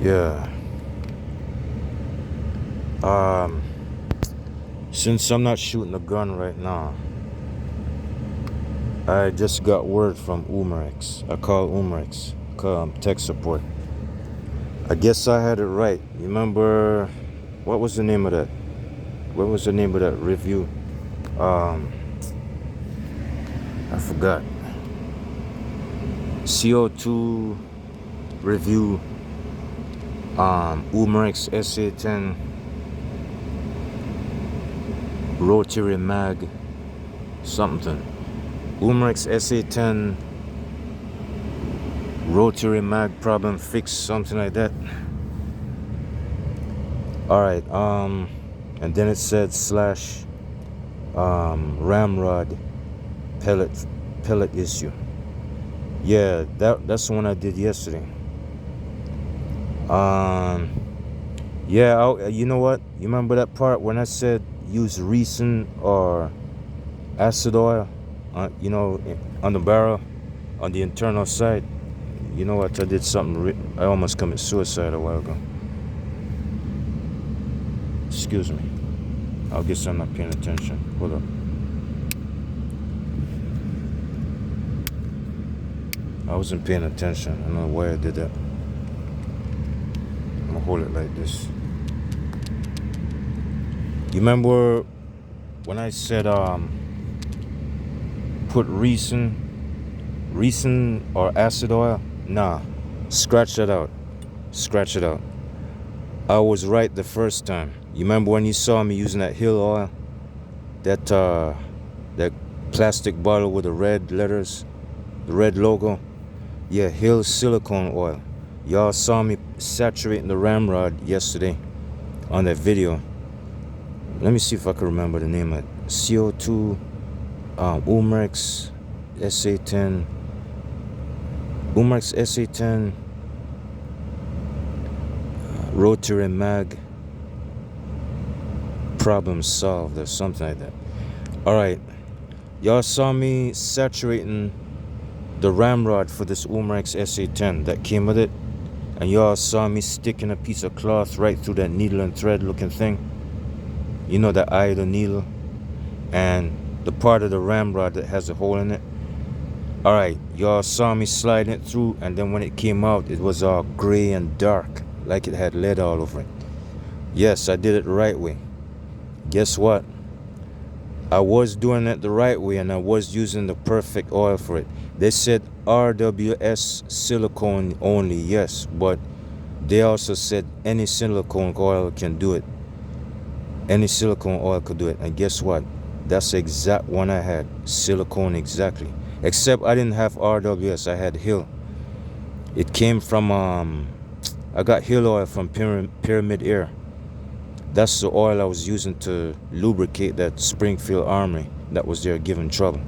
Yeah. Um, since I'm not shooting a gun right now, I just got word from Umarex. I called Umarex, tech support. I guess I had it right. You remember, what was the name of that? What was the name of that review? Um, I forgot. CO2 review. Umarex SA10 rotary mag something. Umarex SA10 rotary mag problem fix, something like that. All right. And then it said slash ramrod pellet issue. Yeah, that's the one I did yesterday. Yeah, you know what? You remember that part when I said use resin or acid oil, on the barrel, on the internal side? You know what? I did something. I almost committed suicide a while ago. Excuse me. I guess I'm not paying attention. Hold up. I wasn't paying attention. I don't know why I did that. I'm gonna hold it like this. You remember when I said put resin or acid oil? Nah, scratch that out. Scratch it out. I was right the first time. You remember when you saw me using that Hill oil? That plastic bottle with the red letters, the red logo? Yeah, Hill silicone oil. Y'all saw me saturating the ramrod yesterday on that video. Let me see if I can remember the name of it. CO2, Umarex SA10, Umarex SA10, rotary mag, problem solved or something like that. All right, y'all saw me saturating the ramrod for this Umarex SA10 that came with it, and y'all saw me sticking a piece of cloth right through that needle and thread looking thing. You know, the eye of the needle and the part of the ramrod that has a hole in it. All right, y'all saw me sliding it through, and then when it came out, it was all gray and dark, like it had lead all over it. Yes, I did it the right way. Guess what? I was doing it the right way, and I was using the perfect oil for it. They said RWS silicone only, yes, but they also said any silicone oil can do it. Any silicone oil could do it. And guess what? That's the exact one I had. Silicone exactly. Except I didn't have RWS. I had Hill. It came from, I got Hill oil from Pyramid Air. That's the oil I was using to lubricate that Springfield Armory that was there giving trouble.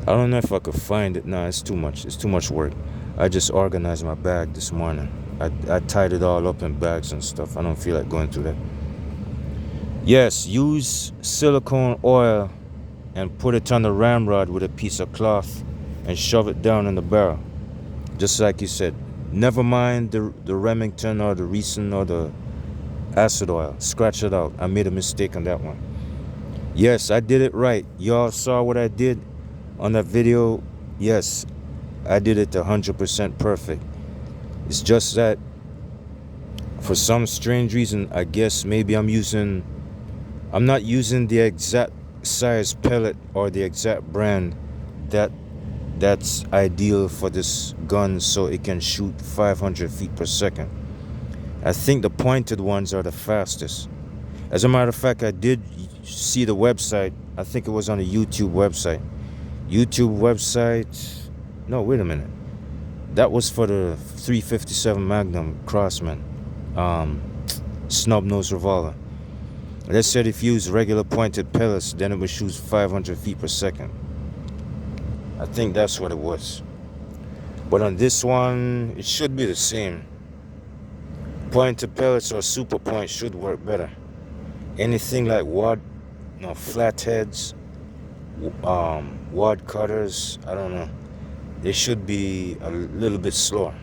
I don't know if I could find it. No, it's too much. It's too much work. I just organized my bag this morning. I tied it all up in bags and stuff. I don't feel like going through that. Yes, use silicone oil and put it on the ramrod with a piece of cloth and shove it down in the barrel. Just like you said. Never mind the Remington or the resin or the acid oil. Scratch it out. I made a mistake on that one. Yes, I did it right. Y'all saw what I did on that video. Yes, I did it 100% perfect. It's just that for some strange reason, I guess maybe I'm not using the exact size pellet or the exact brand that's ideal for this gun so it can shoot 500 feet per second. I think the pointed ones are the fastest. As a matter of fact, I did see the website. I think it was on a YouTube website. No, wait a minute. That was for the 357 Magnum Crossman snub nose revolver. They said if you use regular pointed pellets, then it would shoot 500 feet per second. I think that's what it was. But on this one, it should be the same. Pointed pellets or super point should work better. Anything like flatheads, wad cutters, I don't know. They should be a little bit slower.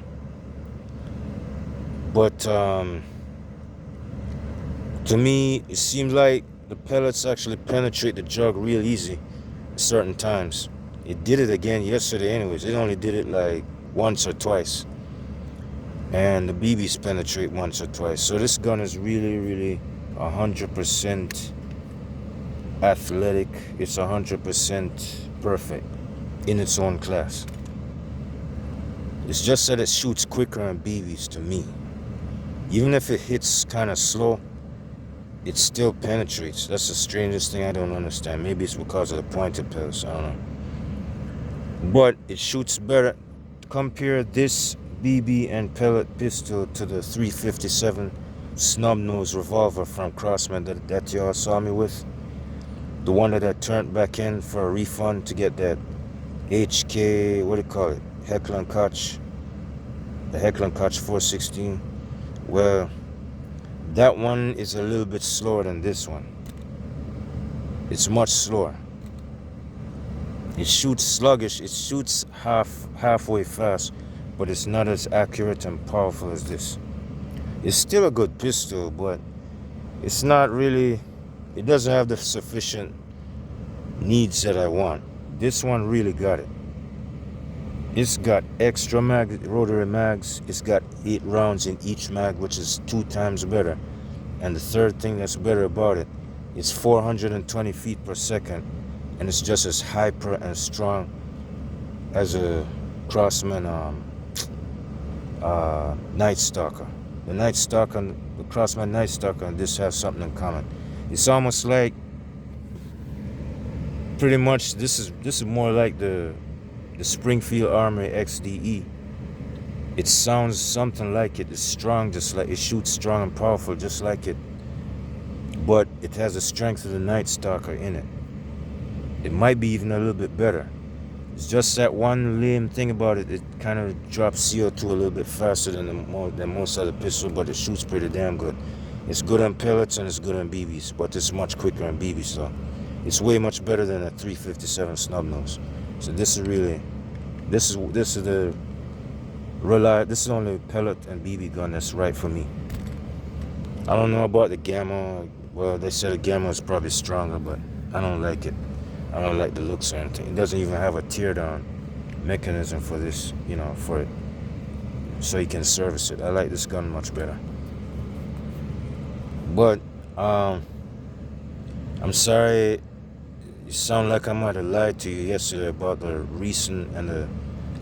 But to me, it seems like the pellets actually penetrate the jug real easy at certain times. It did it again yesterday anyways. It only did it like once or twice. And the BBs penetrate once or twice. So this gun is really 100% athletic. It's 100% perfect in its own class. It's just that it shoots quicker on BBs to me. Even if it hits kind of slow, it still penetrates. That's the strangest thing I don't understand. Maybe it's because of the pointed pellets, I don't know. But it shoots better. Compare this BB and pellet pistol to the 357 snub nose revolver from Crossman that y'all saw me with. The one that I turned back in for a refund to get that HK, what do you call it? Heckler & Koch. The Heckler & Koch 416. Well, that one is a little bit slower than this one. It's much slower. It shoots sluggish. It shoots halfway fast, but it's not as accurate and powerful as this. It's still a good pistol, but it's not really, it doesn't have the sufficient needs that I want. This one really got it. It's got extra rotary mags. It's got 8 rounds in each mag, which is 2 times better. And the third thing that's better about it, it's 420 feet per second, and it's just as hyper and strong as a Crossman Night Stalker. The Night Stalker, the Crossman Night Stalker, and this have something in common. It's almost like, pretty much, this is more like the Springfield Armory XDE. It sounds something like it. It's strong, just like it shoots strong and powerful, just like it. But it has the strength of the Night Stalker in it. It might be even a little bit better. It's just that one lame thing about it. It kind of drops CO2 a little bit faster than most other pistols, but it shoots pretty damn good. It's good on pellets and it's good on BBs, but it's much quicker on BBs though. It's way much better than a 357 snub nose. So this is really, this is the this is the only pellet and BB gun that's right for me. I don't know about the Gamma. Well, they said the Gamma is probably stronger, but I don't like it. I don't like the looks or anything. It doesn't even have a tear down mechanism for this, you know, for it, so you can service it. I like this gun much better. But I'm sorry. You sound like I might have lied to you yesterday about the Recent and the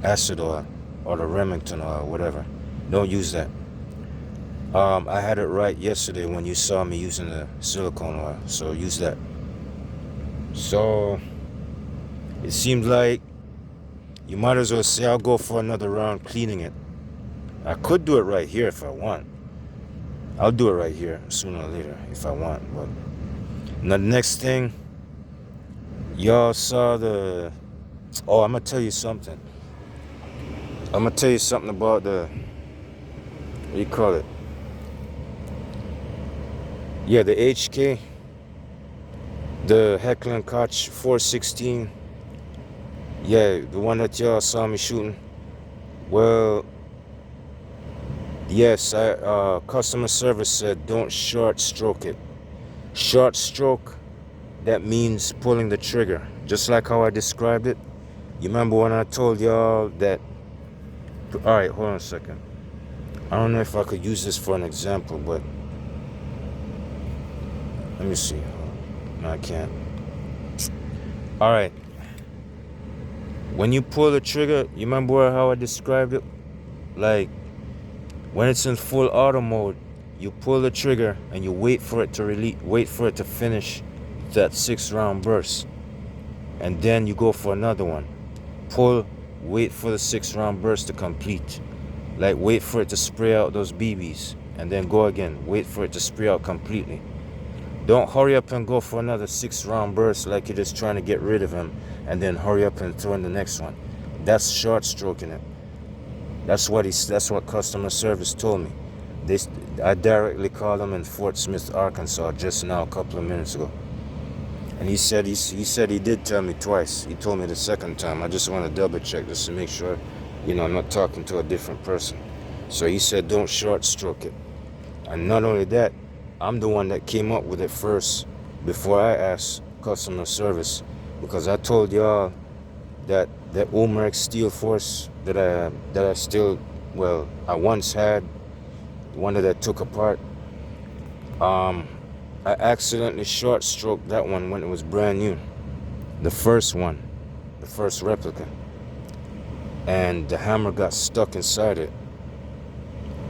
acid oil or the Remington oil, whatever. Don't use that. I had it right yesterday when you saw me using the silicone oil, so use that. So it seems like you might as well say I'll go for another round cleaning it. I could do it right here if I want. I'll do it right here sooner or later if I want. But the next thing, y'all saw the, oh, I'm gonna tell you something. I'm gonna tell you something about the, what do you call it? Yeah, the HK, the Heckler & Koch 416. Yeah, the one that y'all saw me shooting. Well, yes, customer service said don't short stroke it. Short stroke, that means pulling the trigger, just like how I described it. You remember when I told y'all that? All right, hold on a second. I don't know if I could use this for an example, but let me see. No, I can't. All right. When you pull the trigger, you remember how I described it? Like, when it's in full auto mode, you pull the trigger and you wait for it to release, wait for it to finish that 6-round burst. And then you go for another one. Pull, wait for the 6-round burst to complete. Like, wait for it to spray out those BBs. And then go again. Wait for it to spray out completely. Don't hurry up and go for another 6-round burst like you're just trying to get rid of him and then hurry up and throw in the next one. That's short stroking it. That's what customer service told me. I directly called him in Fort Smith, Arkansas just now a couple of minutes ago. And he said he did tell me twice. He told me the second time. I just want to double check just to make sure, I'm not talking to a different person. So he said don't short stroke it. And not only that, I'm the one that came up with it first before I asked customer service, because I told y'all that that Umarex steel force that I still, well, I once had, one that I took apart. I accidentally short stroked that one when it was brand new, the first one, the first replica, and the hammer got stuck inside it.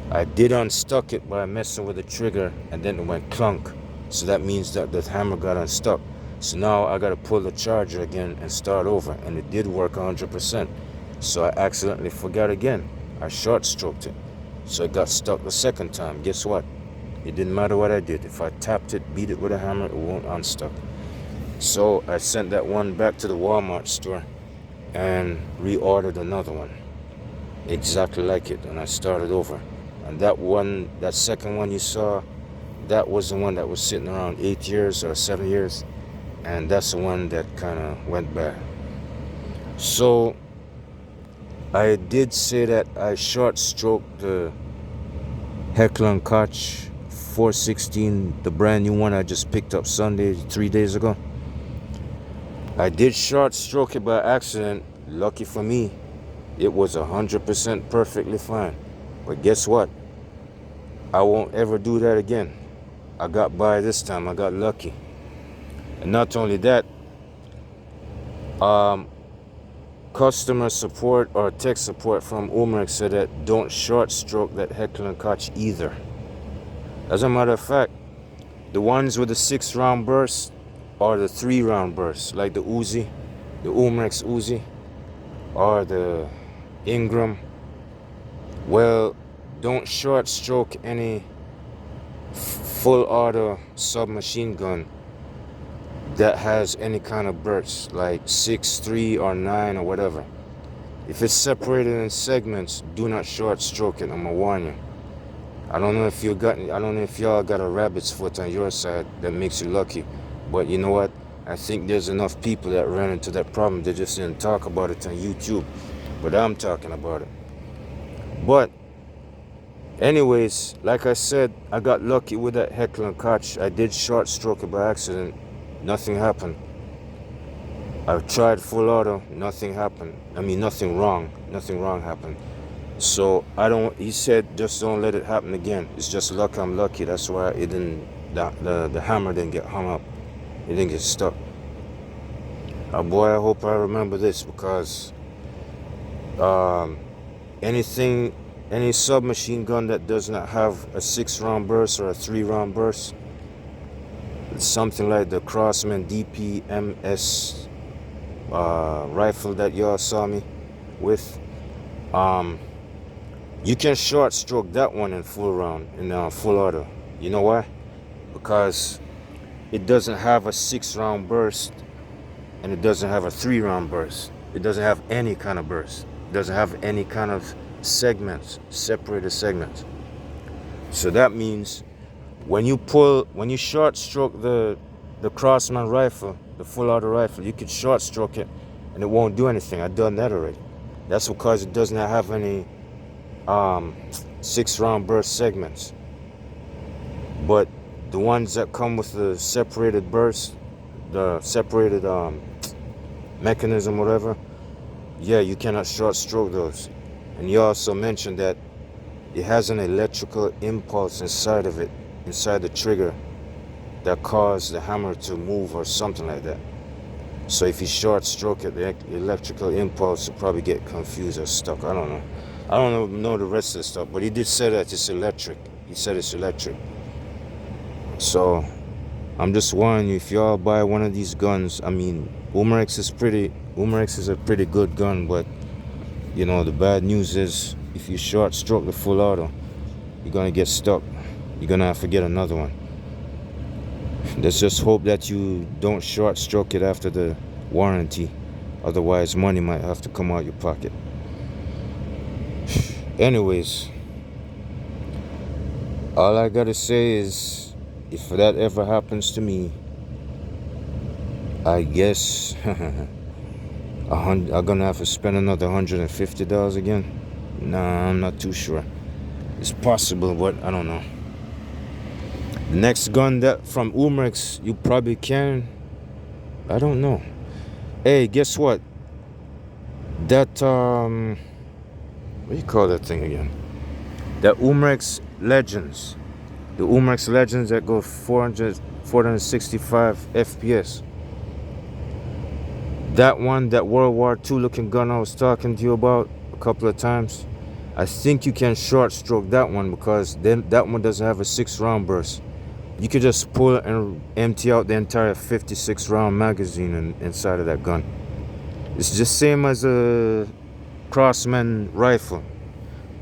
I did unstuck it by messing with the trigger, and then it went clunk. So that means that the hammer got unstuck. So now I gotta pull the charger again and start over, and it did work 100%. So I accidentally forgot again. I short stroked it. So it got stuck the second time. Guess what? It didn't matter what I did. If I tapped it, beat it with a hammer, it won't unstuck. So I sent that one back to the Walmart store and reordered another one exactly like it, and I started over. And that one, that second one you saw, that was the one that was sitting around 8 years or 7 years, and that's the one that kind of went bad. So I did say that I short stroked the Heckler & Koch 416, the brand new one I just picked up Sunday, 3 days ago. I did short stroke it by accident. Lucky for me, it was 100% perfectly fine. But guess what? I won't ever do that again. I got by this time. I got lucky. And not only that, customer support or tech support from Umarex said that don't short stroke that Heckler & Koch either. As a matter of fact, the ones with the 6-round burst or the 3-round burst, like the Uzi, the Umarex Uzi, or the Ingram, well, don't short stroke any full auto submachine gun that has any kind of burst, like 6, 3, or 9, or whatever. If it's separated in segments, do not short stroke it. I'm gonna warn you. I don't know if y'all got a rabbit's foot on your side that makes you lucky, but you know what? I think there's enough people that ran into that problem. They just didn't talk about it on YouTube, but I'm talking about it. But anyways, like I said, I got lucky with that Heckler & Koch. I did short stroke it by accident. Nothing happened. I tried full auto. Nothing happened. I mean, nothing wrong. Nothing wrong happened. So he said, just don't let it happen again. It's just luck. I'm lucky. That's why it didn't, the hammer didn't get hung up. It didn't get stuck. Boy, I hope I remember this, because any submachine gun that does not have a 6-round burst or a 3-round burst, something like the Crosman DPMS rifle that y'all saw me with, you can short stroke that one in full round, in full auto. You know why? Because it doesn't have a 6-round burst, and it doesn't have a 3-round burst. It doesn't have any kind of burst. It doesn't have any kind of segments, separated segments. So that means when you short stroke the Crosman rifle, the full auto rifle, you could short stroke it and it won't do anything. I've done that already. That's because it does not have any 6-round burst segments. But the ones that come with the separated burst, the separated mechanism, whatever, yeah, you cannot short stroke those. And you also mentioned that it has an electrical impulse inside of it, inside the trigger, that cause the hammer to move or something like that. So if you short stroke it, the electrical impulse will probably get confused or stuck. I don't know. I don't know the rest of the stuff, but he did say that it's electric. He said it's electric. So I'm just warning you, if y'all buy one of these guns, I mean, Umarex is a pretty good gun, but you know, the bad news is if you short stroke the full auto, you're gonna get stuck. You're gonna have to get another one. Let's just hope that you don't short stroke it after the warranty. Otherwise, money might have to come out your pocket. Anyways, all I gotta say is, if that ever happens to me, I guess I'm gonna have to spend another $150 again. Nah, I'm not too sure. It's possible, but I don't know. The next gun that from Umarex you probably can. I don't know. Hey, guess what? That what do you call that thing again? That Umarex Legends. The Umarex Legends that go 465 FPS. That one, that World War II looking gun I was talking to you about a couple of times. I think you can short stroke that one because then that one doesn't have a 6-round burst. You could just pull it and empty out the entire 56 round magazine inside of that gun. It's just same as a Crossman rifle.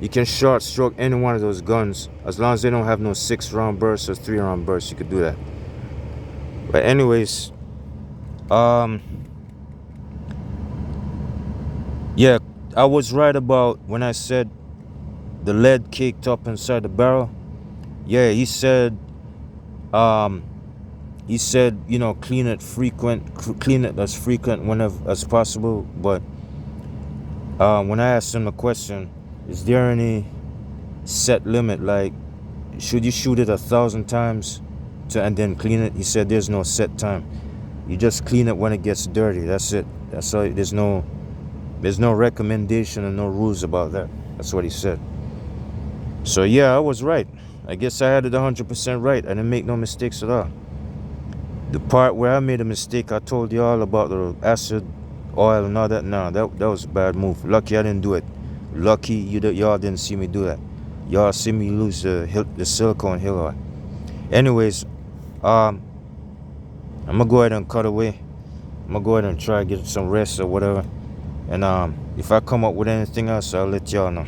You can short stroke any one of those guns as long as they don't have no 6-round bursts or 3-round bursts. You could do that. But anyways, yeah, I was right about when I said the lead caked up inside the barrel. Yeah, he said, you know, clean it as frequent whenever as possible. But when I asked him the question, is there any set limit? Like, should you shoot it 1,000 times and then clean it? He said there's no set time. You just clean it when it gets dirty. That's it. That's all. There's no recommendation and no rules about that. That's what he said. So yeah, I was right. I guess I had it 100% right. I didn't make no mistakes at all. The part where I made a mistake, I told you all about the acid, oil, and all that. No, that was a bad move. Lucky I didn't do it. Lucky y'all didn't see me do that. Y'all see me lose the silicone hill oil. Anyways, I'm gonna go ahead and cut away. I'm gonna go ahead and try to get some rest or whatever. And if I come up with anything else, I'll let y'all know.